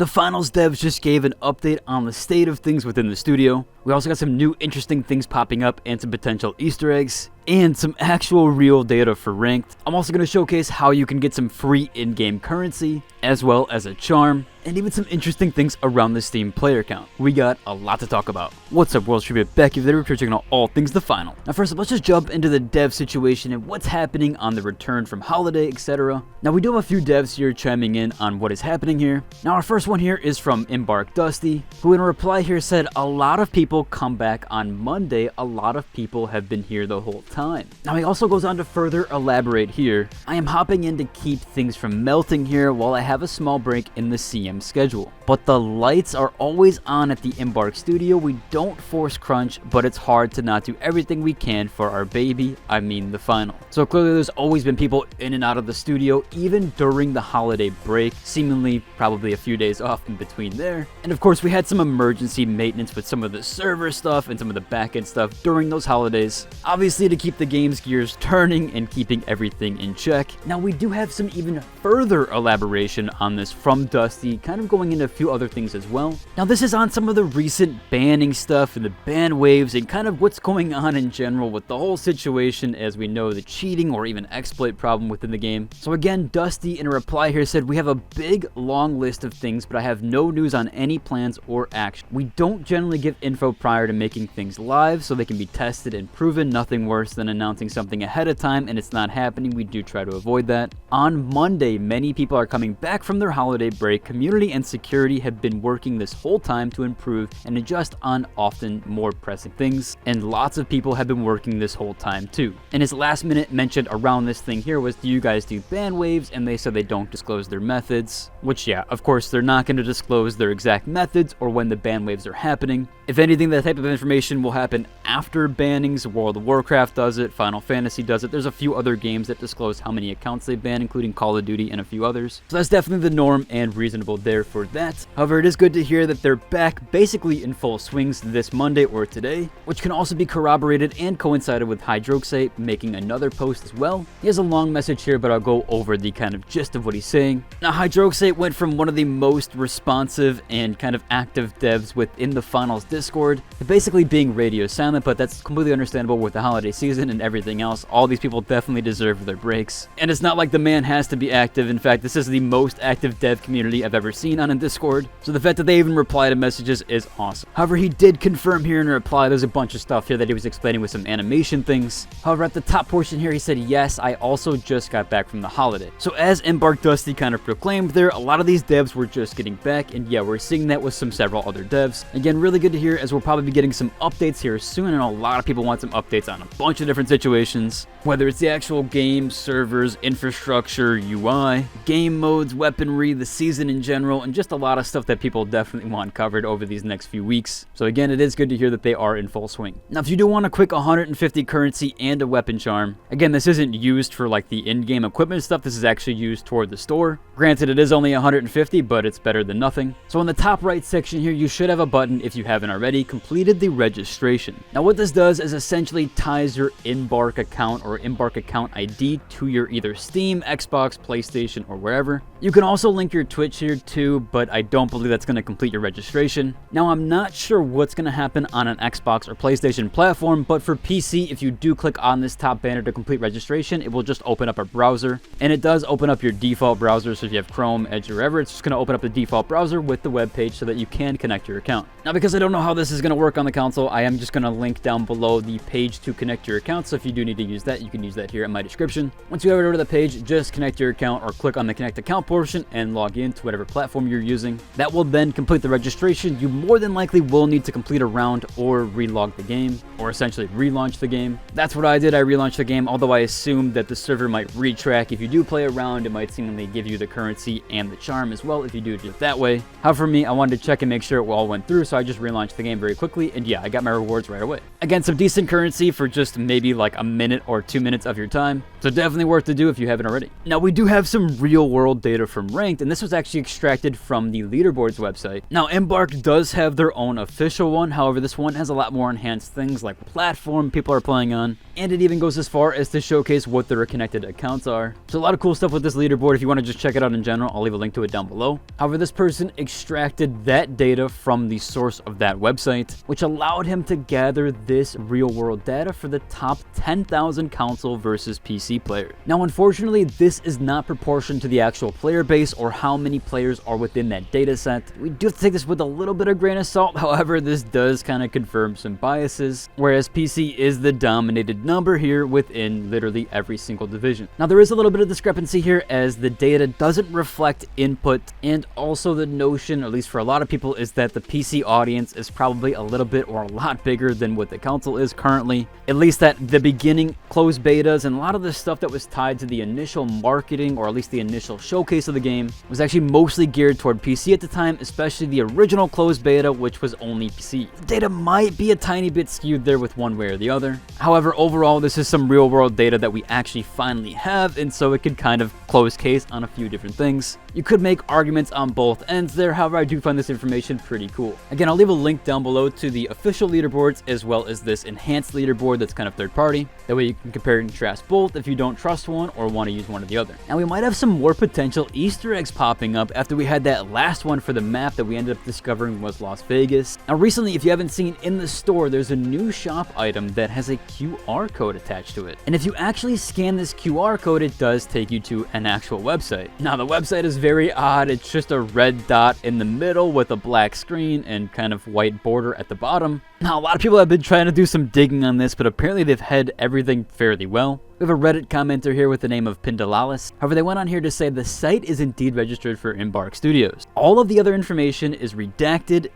The finals devs just gave an update on the state of things within the studio. We also got some new interesting things popping up and some potential Easter eggs, and some actual real data for ranked. I'm also going to showcase how you can get some free in-game currency, as well as a charm, and even some interesting things around the Steam player count. We got a lot to talk about. What's up, World Tribute? Becky there, we're checking out all things the final. Now first up, let's just jump into the dev situation and what's happening on the return from holiday, etc. Now we do have a few devs here chiming in on what is happening here. Now our first one here is from EMBARK Dusty, who in a reply here said, a lot of people come back on Monday, a lot of people have been here the whole time. Now he also goes on to further elaborate here. I am hopping in to keep things from melting here while I have a small break in the CM schedule. But the lights are always on at the EMBARK studio. We don't force crunch, but it's hard to not do everything we can for our baby, I mean the final. So clearly there's always been people in and out of the studio, even during the holiday break, seemingly probably a few days off in between there. And of course we had some emergency maintenance with some of the server stuff and some of the backend stuff during those holidays, obviously to keep the game's gears turning and keeping everything in check. Now we do have some even further elaboration on this from Dusty, kind of going into a few other things as well. Now this is on some of the recent banning stuff and the ban waves and kind of what's going on in general with the whole situation, as we know the cheating or even exploit problem within the game. So again, Dusty in a reply here said, we have a big long list of things, but I have no news on any plans or action. We don't generally give info prior to making things live so they can be tested and proven. Nothing worse than announcing something ahead of time and it's not happening. We do try to avoid that. On Monday, many people are coming back from their holiday break. Community and security have been working this whole time to improve and adjust on often more pressing things, and lots of people have been working this whole time too. And his last minute mention around this thing here was, do you guys do ban waves? And they said they don't disclose their methods, which yeah, of course they're not going to disclose their exact methods or when the ban waves are happening. If anything, that type of information will happen after bannings. World of Warcraft does it, Final Fantasy does it. There's a few other games that disclose how many accounts they ban, including Call of Duty and a few others. So that's definitely the norm and reasonable there for that. However, it is good to hear that they're back basically in full swings this Monday or today, which can also be corroborated and coincided with Hydroxate making another post as well. He has a long message here, but I'll go over the kind of gist of what he's saying. Now, Hydroxate went from one of the most responsive and kind of active devs within the finals Discord to basically being radio silent, but that's completely understandable with the holiday season and everything else. All these people definitely deserve their breaks. And it's not like the man has to be active. In fact, this is the most active dev community I've ever seen on a Discord. So the fact that they even reply to messages is awesome. However, he did confirm here in a reply, there's a bunch of stuff here that he was explaining with some animation things. However, at the top portion here, he said, yes, I also just got back from the holiday. So as EMBARK Dusty kind of proclaimed there, a lot of these devs were just getting back, and yeah, we're seeing that with several other devs. Again, really good to hear, as we'll probably be getting some updates here soon, and a lot of people want some updates on a bunch of different situations, whether it's the actual game, servers, infrastructure, UI, game modes, weaponry, the season in general, and just a lot of stuff that people definitely want covered over these next few weeks. So again, it is good to hear that they are in full swing. Now, if you do want a quick 150 currency and a weapon charm, again, this isn't used for like the in-game equipment stuff. This is actually used toward the store. Granted, it is only 150, but it's better than nothing. So in the top right section here, you should have a button, if you haven't already, completed the registration. Now what this does is essentially ties your EMBARK account or EMBARK account ID to your either Steam, Xbox, PlayStation, or wherever. You can also link your Twitch here too, but I don't believe that's going to complete your registration. Now I'm not sure what's going to happen on an Xbox or PlayStation platform, but for PC, if you do click on this top banner to complete registration, it will just open up a browser, and it does open up your default browser. So if you have Chrome, Edge, or wherever, it's just going to open up the default browser with the web page so that you can connect your account. Now, because I don't know how this is going to work on the console, I am just going to link down below the page to connect your account. So if you do need to use that, you can use that here in my description. Once you head over to the page, just connect your account or click on the connect account portion and log in to whatever platform you're using. That will then complete the registration. You more than likely will need to complete a round or relog the game, or essentially relaunch the game. That's what I did. I relaunched the game, although I assumed that the server might retrack. If you do play a round, it might seemingly give you the currency and the charm as well if you do it just that way. However, for me, I wanted to check and make sure it all went through, so I just relaunched the game very quickly, and yeah, I got my rewards right away. Again, some decent currency for just maybe like a minute or 2 minutes of your time, so definitely worth to do if you haven't already. Now, we do have some real world data from Ranked, and this was actually extracted from the leaderboards website. Now, EMBARK does have their own official one. However, this one has a lot more enhanced things like like platform people are playing on, and it even goes as far as to showcase what their connected accounts are. So a lot of cool stuff with this leaderboard. If you want to just check it out in general, I'll leave a link to it down below. However, this person extracted that data from the source of that website, which allowed him to gather this real world data for the top 10,000 console versus PC players. Now, unfortunately, this is not proportioned to the actual player base or how many players are within that data set. We do have to take this with a little bit of grain of salt. However, this does kind of confirm some biases, whereas PC is the dominated number here within literally every single division. Now, there is a little bit of discrepancy here as the data doesn't reflect input, and also the notion, at least for a lot of people, is that the PC audience is probably a little bit or a lot bigger than what the console is currently. At least at the beginning, closed betas and a lot of the stuff that was tied to the initial marketing, or at least the initial showcase of the game, was actually mostly geared toward PC at the time, especially the original closed beta, which was only PC. The data might be a tiny bit skewed there with one way or the other. However, overall, this is some real world data that we actually finally have, and so it could kind of close case on a few different things. You could make arguments on both ends there. However, I do find this information pretty cool. Again, I'll leave a link down below to the official leaderboards as well as this enhanced leaderboard that's kind of third party. That way you can compare and contrast both if you don't trust one or want to use one or the other. Now, we might have some more potential Easter eggs popping up after we had that last one for the map that we ended up discovering was Las Vegas. Now, recently, if you haven't seen in the store, there's a new shop item that has a QR code attached to it. And if you actually scan this QR code, it does take you to an actual website. Now, the website is very odd. It's just a red dot in the middle with a black screen and kind of white border at the bottom. Now, a lot of people have been trying to do some digging on this, but apparently they've had everything fairly well. We have a Reddit commenter here with the name of Pindalalis. However, they went on here to say the site is indeed registered for EMBARK Studios. All of the other information is redacted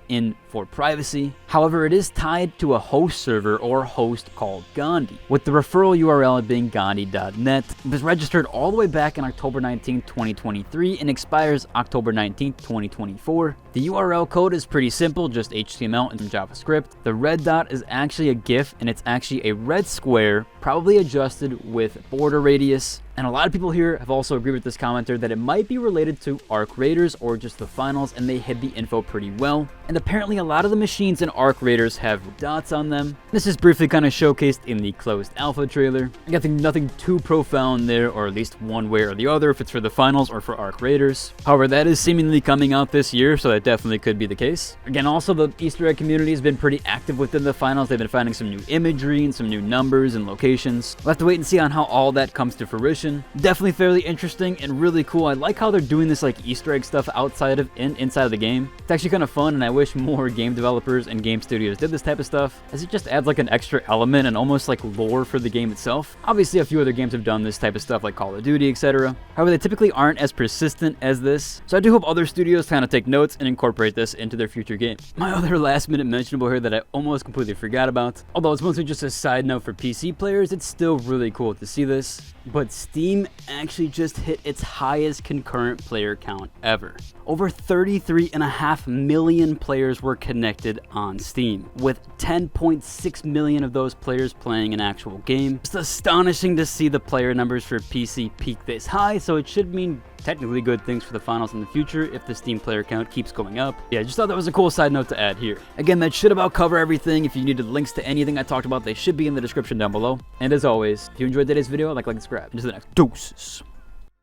for privacy. However, it is tied to a host server or host called Gandhi, with the referral URL being gandhi.net. It was registered all the way back on October 19, 2023 and expires October 19, 2024. The URL code is pretty simple, just HTML and some JavaScript. The red dot is actually a GIF, and it's actually a red square, probably adjusted with border radius. And a lot of people here have also agreed with this commenter that it might be related to Arc Raiders or just the finals, and they hid the info pretty well. And apparently a lot of the machines in Arc Raiders have dots on them. This is briefly kind of showcased in the closed alpha trailer. I think nothing too profound there, or at least one way or the other, if it's for the finals or for Arc Raiders. However, that is seemingly coming out this year, so that definitely could be the case. Again, also the Easter egg community has been pretty active within the finals. They've been finding some new imagery and some new numbers and locations. We'll have to wait and see on how all that comes to fruition. Definitely fairly interesting and really cool. I like how they're doing this like Easter egg stuff outside of and inside of the game. It's actually kind of fun, and I wish more game developers and game studios did this type of stuff, as it just adds like an extra element and almost like lore for the game itself. Obviously, a few other games have done this type of stuff like Call of Duty, etc. However, they typically aren't as persistent as this, so I do hope other studios kind of take notes and incorporate this into their future games. My other last minute mentionable here that I almost completely forgot about, although it's mostly just a side note for PC players, it's still really cool to see this, but Steam actually just hit its highest concurrent player count ever. Over 33.5 million players were connected on Steam, with 10.6 million of those players playing an actual game. It's astonishing to see the player numbers for PC peak this high, so it should mean technically good things for the finals in the future if the Steam player count keeps going up. Yeah, I just thought that was a cool side note to add here. Again, that should about cover everything. If you needed links to anything I talked about, they should be in the description down below. And as always, if you enjoyed today's video, like and subscribe. Into the next doses.